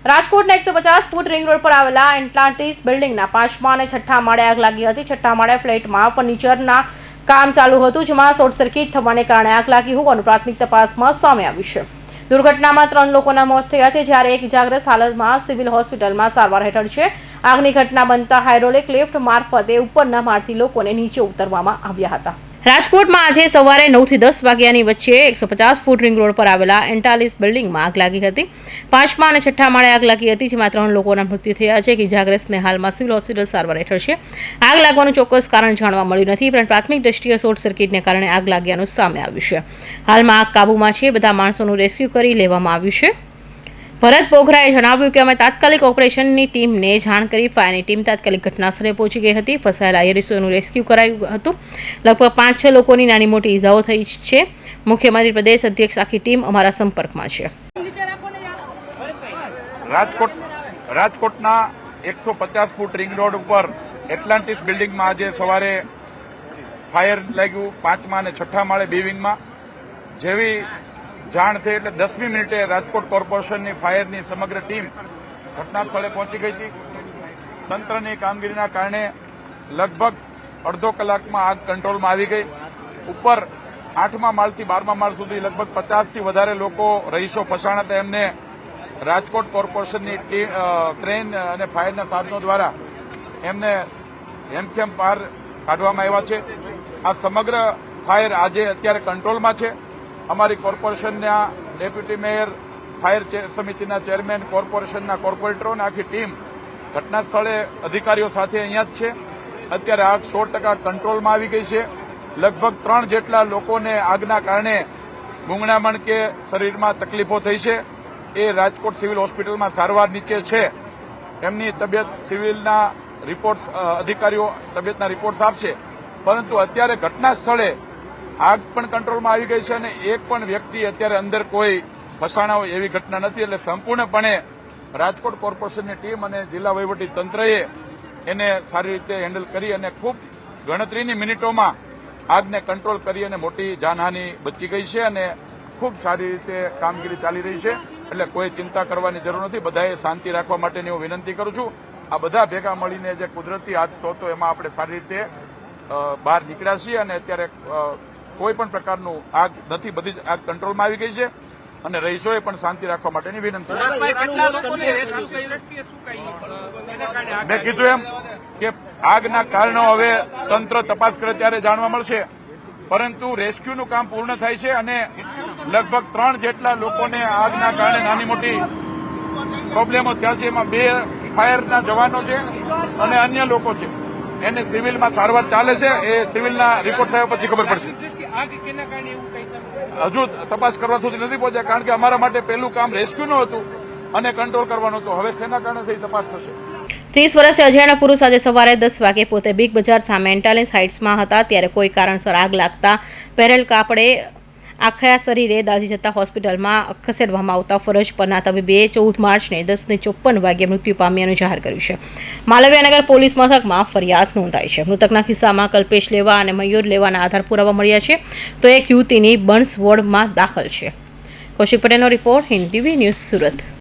રાજકોટના 150 foot ring road પર આવેલા એટલાન્ટિસ બિલ્ડિંગના 5મા અને 6ઠ્ઠા માળે આગ લાગી હતી। 6ઠ્ઠા માળે ફ્લેટમાં ફર્નિચરના કામ ચાલુ હતું, જેમાં શોર્ટ સર્કિટ થવાને કારણે આગ લાગી હોવાનું પ્રાથમિક તપાસમાં સામે આવ્યું છે। દુર્ઘટનામાં 3 લોકોના મોત થયા છે, જ્યારે એક ઇજાગ્રસ્ત હાલતમાં સિવિલ હોસ્પિટલમાં સારવાર હેઠળ છે। આગની ઘટના બનતા હાઇડ્રોલિક લિફ્ટ મારફતે ઉપરના માળથી લોકોને નીચે ઉતારવામાં આવ્યા હતા। રાજકોટમાં આજે સવારે 9 થી 10 વાગ્યાની વચ્ચે 150 ફૂટ રિંગ રોડ પર આવેલા એન્ટાલિસ બિલ્ડિંગમાં આગ લાગી હતી। 5મા અને 6ઠ્ઠા માળે આગ લાગી હતી, જેમાં 3 લોકોના મૃત્યુ થયા છે। ઇજાગ્રસ્તને હાલમાં સિવિલ હોસ્પિટલ સારવાર હેઠળ છે। આગ લાગવાનું ચોક્કસ કારણ જાણવા મળ્યું નથી, પરંતુ પ્રાથમિક દ્રષ્ટિએ શોર્ટ સર્કિટને કારણે આગ લાગ્યાનું સામે આવ્યું છે। હાલમાં આગ કાબૂમાં છે। બધા માણસોનું રેસ્ક્યુ કરી લેવામાં આવ્યું છે। ભરત બોઘરાએ જણાવ્યું કે અમે તાત્કાલિક ઓપરેશનની ટીમને જાણ કરી ફાયરની ટીમ તાત્કાલિક ઘટનાસ્થળે પહોંચી ગઈ હતી। ફસાયેલા આયરીસોનું રેસ્ક્યુ કરાયું હતું। લગભગ 5-6 લોકોની નાની મોટી ઇજાઓ થઈ છે। મુખ્યમંત્રી પ્રદેશ અધ્યક્ષ આખી ટીમ અમારા સંપર્કમાં છે। રાજકોટના 150 ફૂટ રિંગ રોડ ઉપર એટલાન્ટિસ બિલ્ડિંગમાં આજે સવારે ફાયર લાગ્યું 5મા અને 6ઠ્ઠા માળે બી વિંગમાં। જેવી જાણ થઈ એટલે 10મી મિનિટે રાજકોટ કોર્પોરેશનની ફાયરની સમગ્ર ટીમ ઘટના સ્થળે પહોંચી ગઈ હતી। તંત્રની કામગીરીના કારણે લગભગ અડધો કલાકમાં આગ કંટ્રોલમાં આવી ગઈ। ઉપર 8મા માળથી 12મા માળ સુધી લગભગ 50થી વધારે લોકો રહીશો ફસાણા હતા। એમને રાજકોટ કોર્પોરેશનની ટીમ ક્રેન અને ફાયરના સાધનો દ્વારા એમને હેમખેમ પાર કાઢવામાં આવ્યા છે। આ સમગ્ર ફાયર આજે અત્યારે કંટ્રોલમાં છે। અમારી કોર્પોરેશનના ડેપ્યુટી મેયર, ફાયર સમિતિના ચેરમેન, કોર્પોરેશનના કોર્પોરેટરો અને આખી ટીમ ઘટના સ્થળે અધિકારીઓ સાથે અહીંયા જ છે। અત્યારે આગ 100% કંટ્રોલમાં આવી ગઈ છે। લગભગ 3 જેટલા લોકોને આગના કારણે ગૂંગળામણ કે શરીરમાં તકલીફો થઈ છે। એ રાજકોટ સિવિલ હોસ્પિટલમાં સારવાર નીચે છે। એમની તબિયત સિવિલના રિપોર્ટ્સ અધિકારીઓ તબિયતના રિપોર્ટ્સ આપશે, પરંતુ અત્યારે ઘટના સ્થળે આગ પણ કંટ્રોલમાં આવી ગઈ છે અને એક પણ વ્યક્તિ અત્યારે અંદર કોઈ ફસાણા હોય એવી ઘટના નથી। એટલે સંપૂર્ણપણે રાજકોટ કોર્પોરેશનની ટીમ અને જિલ્લા વહીવટી તંત્રએ એને સારી રીતે હેન્ડલ કરી અને ખૂબ ગણતરીની મિનિટોમાં આગને કંટ્રોલ કરી અને મોટી જાનહાનિ બચી ગઈ છે અને ખૂબ સારી રીતે કામગીરી ચાલી રહી છે। એટલે કોઈ ચિંતા કરવાની જરૂર નથી। બધાએ શાંતિ રાખવા માટેની હું વિનંતી કરું છું। આ બધા ભેગા મળીને જે કુદરતી આગ હતો એમાં આપણે સારી રીતે બહાર નીકળ્યા છીએ અને અત્યારે કોઈ પણ પ્રકારનું આગ નથી, બધી જ આગ કંટ્રોલમાં આવી ગઈ છે અને રહીશોએ પણ શાંતિ રાખવા માટેની વિનંતી। મેં કીધું એમ કે આગના કારણો હવે તંત્ર તપાસ કરે ત્યારે જાણવા મળશે, પરંતુ રેસ્ક્યુનું કામ પૂર્ણ થાય છે અને લગભગ 3 જેટલા લોકોને આગના કારણે નાની મોટી પ્રોબ્લેમો થયા છે। એમાં 2 ફાયરના જવાનો છે અને અન્ય લોકો છે। એને સિવિલમાં સારવાર ચાલે છે। એ સિવિલના રિપોર્ટ થયા પછી ખબર પડશે। હજુ તપાસ કરવા સુધી નથી પહોંચ્યા, કારણ કે અમારા માટે પહેલું કામ રેસ્ક્યુનું હતું અને કંટ્રોલ કરવાનું હતું। હવે શેના કારણે થઈ તપાસ થશે। 30 વર્ષીય અજાણ્યા પુરુષ આજે સવારે 10 વાગે પોતે બિગ બજાર સામે એન્ટાલિસ હાઇટ્સમાં હતા, ત્યારે કોઈ કારણસર આગ લાગતા પહેરેલ કાપડે આખા શરીરે દાઝી જતા હોસ્પિટલમાં ખસેડવામાં આવતા ફરજ પરના તબીબે 14 માર્ચને 10:54 વાગ્યે મૃત્યુ પામ્યાનું જાહેર કર્યું છે। માલવ્યાનગર પોલીસ મથકમાં ફરિયાદ નોંધાઈ છે। મૃતકના ખિસ્સામાં કલ્પેશ લેવા અને મયુર લેવાના આધાર પુરાવા મળ્યા છે, તો એક યુવતીની બર્ન્સ વોર્ડમાં દાખલ છે। કૌશિક પટેલનો report, Hind TV news, Surat.